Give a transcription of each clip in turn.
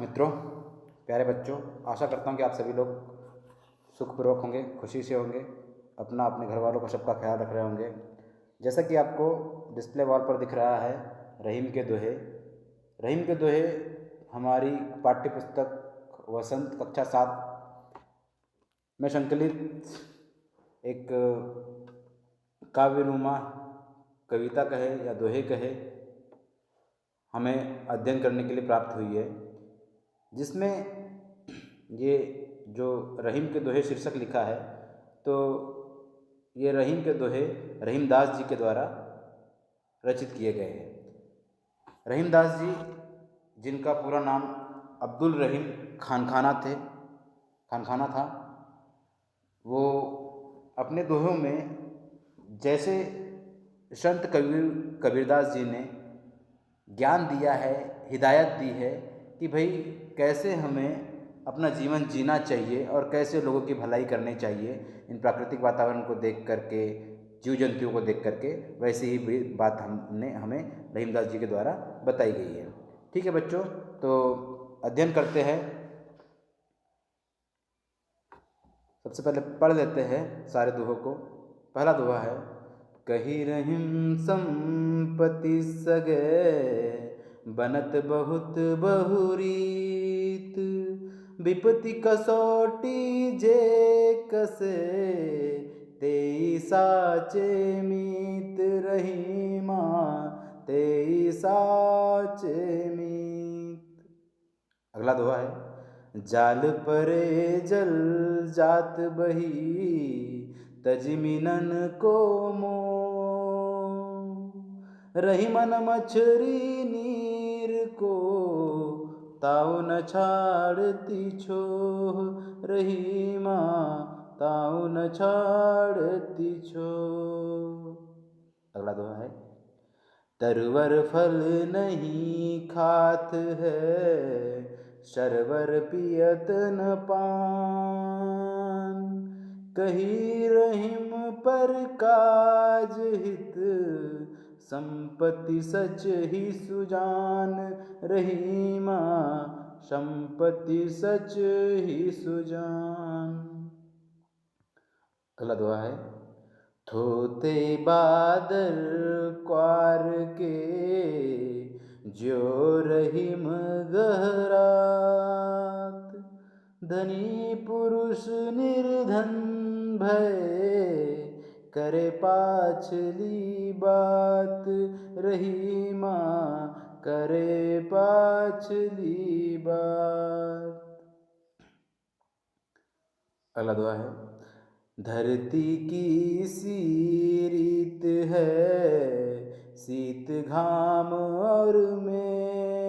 मित्रों, प्यारे बच्चों, आशा करता हूँ कि आप सभी लोग सुखपूर्वक होंगे, खुशी से होंगे, अपना अपने घर वालों का सबका ख्याल रख रहे होंगे। जैसा कि आपको डिस्प्ले वॉल पर दिख रहा है, रहीम के दोहे। रहीम के दोहे हमारी पाठ्य पुस्तक वसंत कक्षा 7 में संकलित एक काव्यनुमा कविता कहे या दोहे कहे हमें अध्ययन करने के लिए प्राप्त हुई है, जिसमें ये जो रहीम के दोहे शीर्षक लिखा है, तो ये रहीम के दोहे रहीमदास जी के द्वारा रचित किए गए हैं। रहीमदास जी, जिनका पूरा नाम अब्दुल रहीम खानखाना था, वो अपने दोहों में जैसे संत कबीरदास जी ने ज्ञान दिया है, हिदायत दी है कि भाई कैसे हमें अपना जीवन जीना चाहिए और कैसे लोगों की भलाई करनी चाहिए, इन प्राकृतिक वातावरण को देख करके, जीव जंतुओं को देख करके, वैसे ही भी बात हमें रहीमदास जी के द्वारा बताई गई है। ठीक है बच्चों, तो अध्ययन करते हैं। सबसे पहले पढ़ लेते हैं सारे दोहों को। पहला दोहा है, कही रहीम संपत्ति सगे बनत बहुत बहुरीत, विपत्ति कसौटी जे कसे तेई साचे मीत रहीमा तेई साचे मीत। अगला दोहा है, जाल परे जल जात बही तजमिनन को मो रहीमन मछरी नीर को ताऊ न छाड़ती छो रहीमा ताऊ न छाड़ती छो। अगला दोहा है, तरवर फल नहीं खात है शरवर पियत न पान, कही रहीम पर काज हित संपत्ति सच ही सुजान रहीमा संपत्ति सच ही सुजान। अगला दुआ है, थोते बादल क्वार के जो रहीम गहरात, धनी पुरुष निर्धन भय करे पाछली बात रहीमा करे पाछली बात। अगला दुआ है, धरती की सी रीत है शीत घाम और में,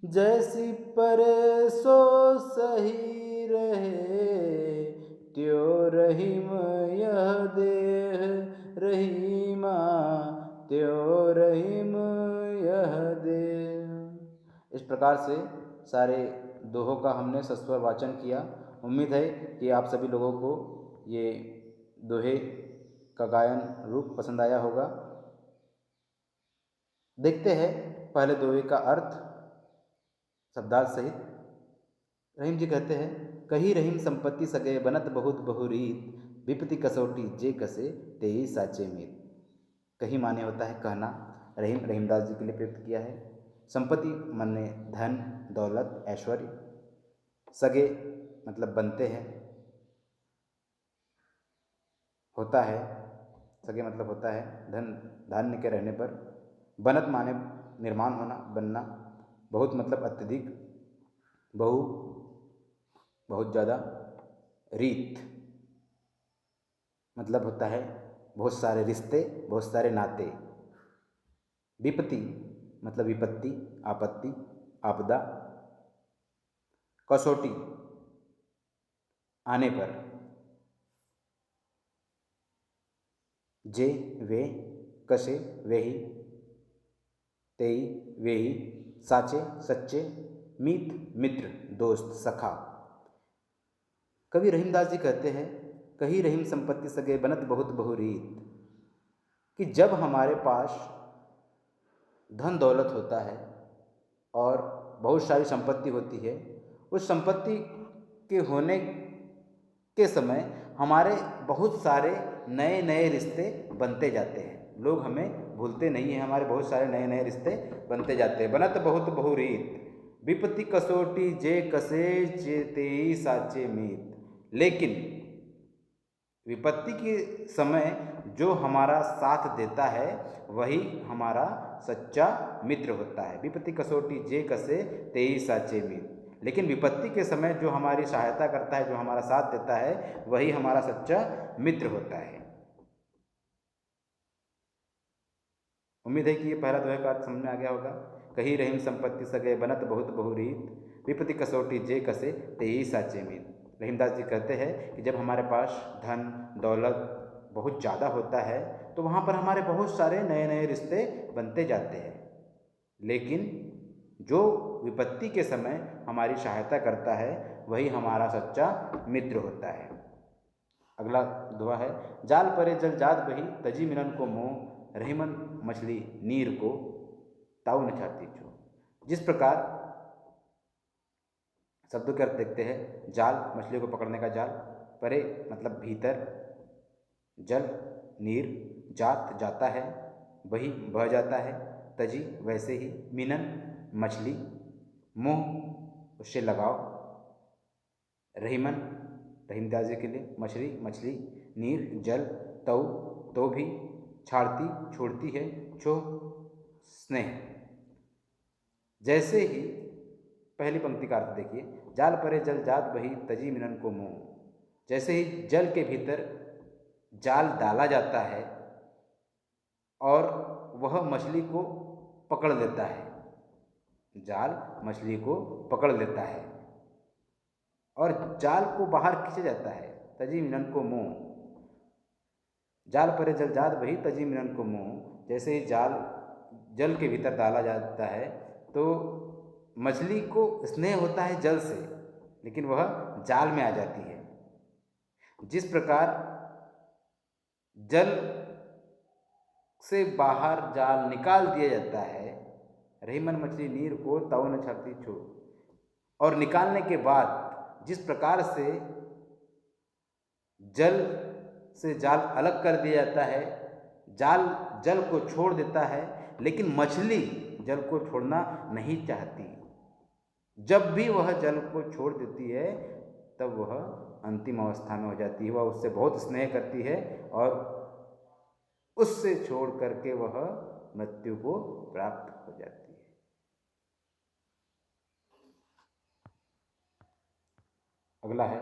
जैसी परे सो सही रहे त्यो रहीम यह देह रहीमा त्यो रहीम यह देह। इस प्रकार से सारे दोहों का हमने सस्वर वाचन किया। उम्मीद है कि आप सभी लोगों को ये दोहे का गायन रूप पसंद आया होगा। देखते हैं पहले दोहे का अर्थ शब्दार्थ सहित। रहीम जी कहते हैं, कही रहीम संपत्ति सगे बनत बहुत बहुरीत, विपत्ति कसौटी जे कसे तेई साचे मीत। कही माने होता है कहना, रहीमदास जी के लिए प्रयुक्त किया है। संपत्ति माने धन दौलत ऐश्वर्य, सगे मतलब बनते हैं, होता है, सगे मतलब होता है धन धान्य के रहने पर, बनत माने निर्माण होना बनना, बहुत मतलब अत्यधिक, बहु बहुत ज़्यादा, रीत मतलब होता है बहुत सारे रिश्ते बहुत सारे नाते, विपत्ति मतलब विपत्ति आपत्ति आपदा, कसौटी आने पर, जे वे कसे वे ही तेई वे ही साचे सच्चे मीत मित्र दोस्त सखा। कवि रहीमदास जी कहते हैं, कही रहीम संपत्ति सगे बनत बहुत बहुरीत, कि जब हमारे पास धन दौलत होता है और बहुत सारी संपत्ति होती है, उस संपत्ति के होने के समय हमारे बहुत सारे नए नए रिश्ते बनते जाते हैं। लोग हमें भूलते नहीं हैं, हमारे बहुत सारे नए नए रिश्ते बनते जाते हैं। बनत बहुत बहुरीत विपत्ति कसोटी जे कसे चेतेई साचे मीत। लेकिन विपत्ति के समय जो हमारा साथ देता है वही हमारा सच्चा मित्र होता है। विपत्ति कसोटी जे कसे तेई साचे मीत। लेकिन विपत्ति के समय जो हमारी सहायता करता है, जो हमारा साथ देता है, वही हमारा सच्चा मित्र होता है। उम्मीद है कि ये पहला दोहे का अर्थ समझ में आ गया होगा। कही रहीम संपत्ति सगे बनत बहुत बहुरीत विपत्ति कसोटी जे कसे तेई साचे मीत। रहीमदास जी कहते हैं कि जब हमारे पास धन दौलत बहुत ज़्यादा होता है तो वहाँ पर हमारे बहुत सारे नए नए रिश्ते बनते जाते हैं, लेकिन जो विपत्ति के समय हमारी सहायता करता है वही हमारा सच्चा मित्र होता है। अगला दुआ है, जाल परे जल जात बही तजी मिलन को मोह रहीमन मछली नीर को ताऊ न छाती छो। जिस प्रकार शब्दों के अर्थ देखते हैं, जाल मछलियों को पकड़ने का जाल, परे मतलब भीतर, जल नीर जात जाता है, बही बह जाता है, तजी वैसे ही, मिनन मछली, मोह उससे लगाव, रहीमन रहीमदास जी के लिए, मछली मछली, नीर जल, तऊ तो भी, छाड़ती छोड़ती है, छो स्नेह। जैसे ही पहली पंक्ति का अर्थ देखिए, जाल परे जल जात बही तजी मिलन को मोह। जैसे ही जल के भीतर जाल डाला जाता है और वह मछली को पकड़ लेता है, जाल मछली को पकड़ लेता है और जाल को बाहर खींचा जाता है, तजी मिलन को मोह। जाल परे जल जात बही तजी मिलन को मोह। जैसे ही जाल जल के भीतर डाला जाता है तो मछली को स्नेह होता है जल से, लेकिन वह जाल में आ जाती है। जिस प्रकार जल से बाहर जाल निकाल दिया जाता है, रहीमन मछली नीर को ताऊ न छाती छो, और निकालने के बाद जिस प्रकार से जल से जाल अलग कर दिया जाता है, जाल जल को छोड़ देता है, लेकिन मछली जल को छोड़ना नहीं चाहती। जब भी वह जल को छोड़ देती है तब वह अंतिम अवस्था में हो जाती है, वह उससे बहुत स्नेह करती है और उससे छोड़ करके वह मृत्यु को प्राप्त हो जाती है। अगला है,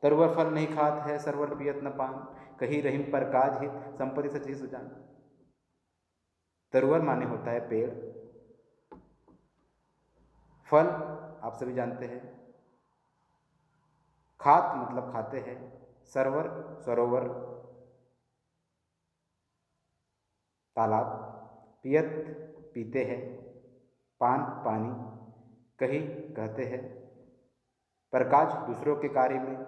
तरुवर फल नहीं खात है सरवर पियत न पान कही रहीम पर काज हित संपत्ति सची सुजान। तरुवर माने होता है पेड़, फल आप सभी जानते हैं, खात मतलब खाते हैं, सरवर सरोवर तालाब, पियत पीते हैं, पान पानी, कही कहते हैं, प्रकाश दूसरों के कार्य में,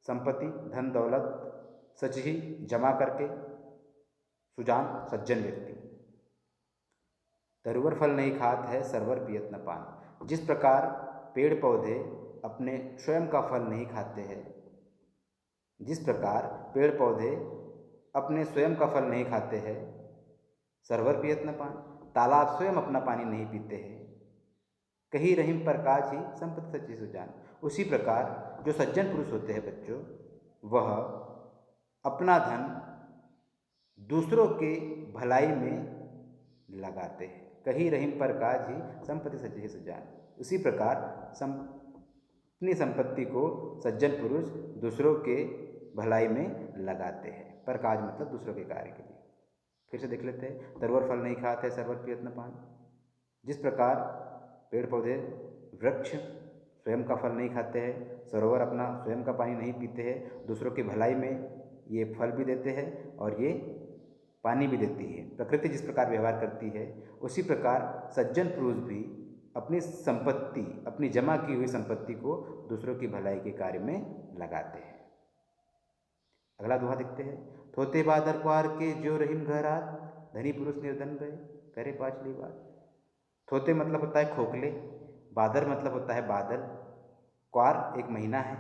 संपत्ति धन दौलत, सच ही जमा करके, सुजान सज्जन व्यक्ति। तरुवर फल नहीं खात है सरवर पियत न पान। जिस प्रकार पेड़ पौधे अपने स्वयं का फल नहीं खाते हैं, जिस प्रकार पेड़ पौधे अपने स्वयं का फल नहीं खाते हैं, सरवर पियत न पान, तालाब स्वयं अपना पानी नहीं पीते हैं, कहीं रहीम प्रकाश ही संपत्ति सच्ची सुजान। उसी प्रकार जो सज्जन पुरुष होते हैं बच्चों, वह अपना धन दूसरों के भलाई में लगाते हैं, कहीं रहीम प्रकाश ही संपत्ति सच्ची सुजान। उसी प्रकार अपनी संपत्ति को सज्जन पुरुष दूसरों के भलाई में लगाते हैं। प्रकाश मतलब दूसरों के कार्य के लिए। फिर से देख लेते हैं, तरुवर फल नहीं खाते सरवर पियत न पान। जिस प्रकार पेड़ पौधे वृक्ष स्वयं का फल नहीं खाते हैं, सरोवर अपना स्वयं का पानी नहीं पीते हैं, दूसरों की भलाई में ये फल भी देते हैं और ये पानी भी देती है। प्रकृति जिस प्रकार व्यवहार करती है, उसी प्रकार सज्जन पुरुष भी अपनी संपत्ति, अपनी जमा की हुई संपत्ति को दूसरों की भलाई के कार्य में लगाते हैं। अगला दोहा देखते हैं, थोते बादर कुआर के जो रहीम घरात धनी पुरुष निर्धन गए करे पाछली बात। थोते मतलब होता है खोखले, बादर मतलब होता है बादल। क्वार एक महीना है,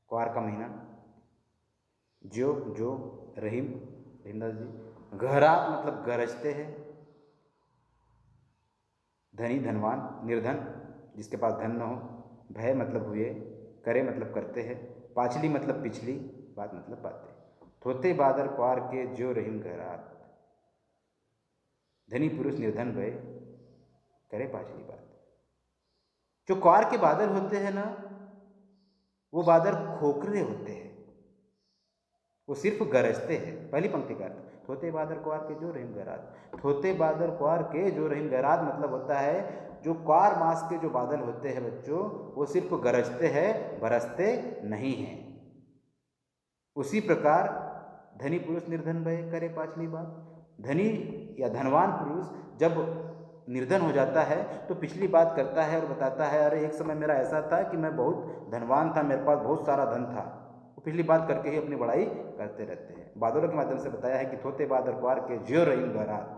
क्वार का महीना। जो जो रहीम रहीमदास जी। घहरात मतलब गरजते हैं। धनी धनवान, निर्धन जिसके पास धन न हो। भय मतलब हुए, करे मतलब करते हैं। पाछली मतलब पिछली, बात मतलब बातें। थोते बादर क्वार के जो रहीम घहरात। धनी पुरुष निर्धन भय, करे पाछली बात। जो क्वार के बादल होते हैं ना, वो बादल खोखले होते हैं, वो सिर्फ गरजते हैं। पहली पंक्ति का अर्थ, थोते बादर क्वार के जो रहीम गहरात। थोते बादर क्वार के जो रहीम गहरात मतलब होता है जो क्वार मास के जो बादल होते हैं बच्चों, वो सिर्फ गरजते हैं, बरसते नहीं हैं। उसी प्रकार धनी पुरुष निर्धन भय, करे पाछली बात। धनी या धनवान पुरुष जब निर्धन हो जाता है तो पिछली बात करता है और बताता है, अरे एक समय मेरा ऐसा था कि मैं बहुत धनवान था, मेरे पास बहुत सारा धन था। वो पिछली बात करके ही अपनी बड़ाई करते रहते हैं। बादलों के माध्यम से बताया है कि थोते बादर क्वार के ज्यो रहीम गहरात।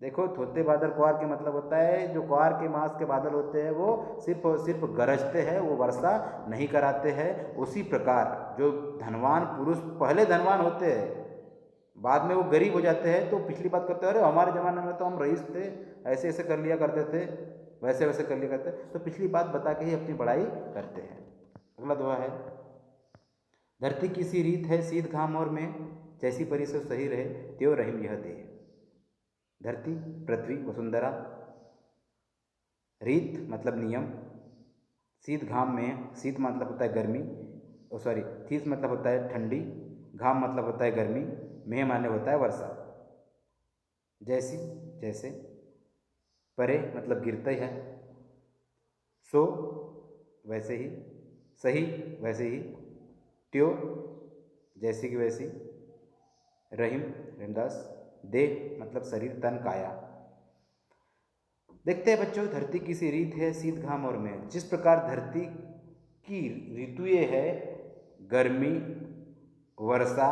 देखो, थोते बादल क्वार के मतलब होता है जो क्वार के मास के बादल होते हैं वो सिर्फ और सिर्फ गरजते हैं, वो वर्षा नहीं कराते हैं। उसी प्रकार जो धनवान पुरुष पहले धनवान होते हैं, बाद में वो गरीब हो जाते हैं, तो पिछली बात करते हैं, अरे हमारे ज़माने में तो हम रईस थे, ऐसे ऐसे कर लिया करते थे, वैसे वैसे कर लिया करते, तो पिछली बात बता के ही अपनी बड़ाई करते हैं। अगला दोहा है, धरती की सी रीत है शीत घाम और में, जैसी परी सो सही रहे त्यों रहीम यह देह। धरती, पृथ्वी, वसुंधरा। रीत मतलब नियम। शीत घाम में, शीत मतलब होता है गर्मी, सॉरी, शीत मतलब होता है ठंडी, घाम मतलब होता है गर्मी, मेह माने होता है वर्षा। जैसी जैसे, परे मतलब गिरते हैं, सो वैसे ही, सही वैसे ही, त्यो जैसी की वैसी, रहीम रहीमदास, देह मतलब शरीर, तन, काया। देखते हैं बच्चों, धरती की सी रीत है शीत घाम और में। जिस प्रकार धरती की ऋतुएं है गर्मी, वर्षा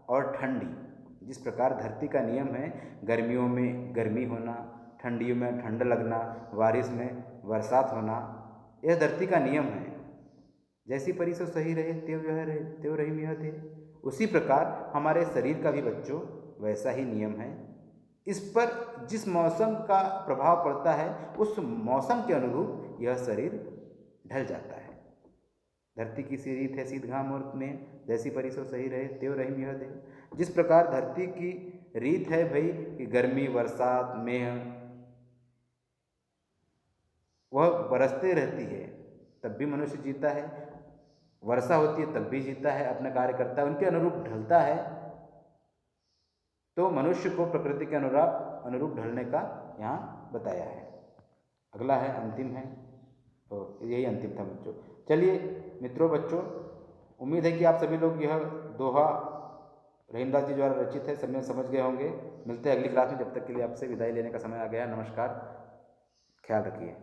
और ठंडी, जिस प्रकार धरती का नियम है गर्मियों में गर्मी होना, ठंडियों में ठंड लगना, बारिश में बरसात होना, यह धरती का नियम है। जैसी परी सो सही रहे त्यों यह रहे त्यों रहीम यह थे। उसी प्रकार हमारे शरीर का भी बच्चों वैसा ही नियम है। इस पर जिस मौसम का प्रभाव पड़ता है उस मौसम के अनुरूप यह शरीर ढल जाता है। धरती की सी रीत है शीत घाम और में, जैसी परी सो सही रहे त्यों रहीम यह दे। जिस प्रकार धरती की रीत है भाई कि गर्मी, बरसात, मेह वह बरसते रहती है तब भी मनुष्य जीता है, वर्षा होती है तब भी जीता है, अपना कार्य करता है, उनके अनुरूप ढलता है। तो मनुष्य को प्रकृति के अनुरूप ढलने का यहाँ बताया है। अगला है, अंतिम है, तो यही अंतिम था बच्चों। चलिए मित्रों, बच्चों, उम्मीद है कि आप सभी लोग यह दोहा रहीमदास जी द्वारा रचित है समझ गए होंगे। मिलते हैं अगली क्लास में, जब तक के लिए आपसे विदाई लेने का समय आ गया। नमस्कार, ख्याल रखिए।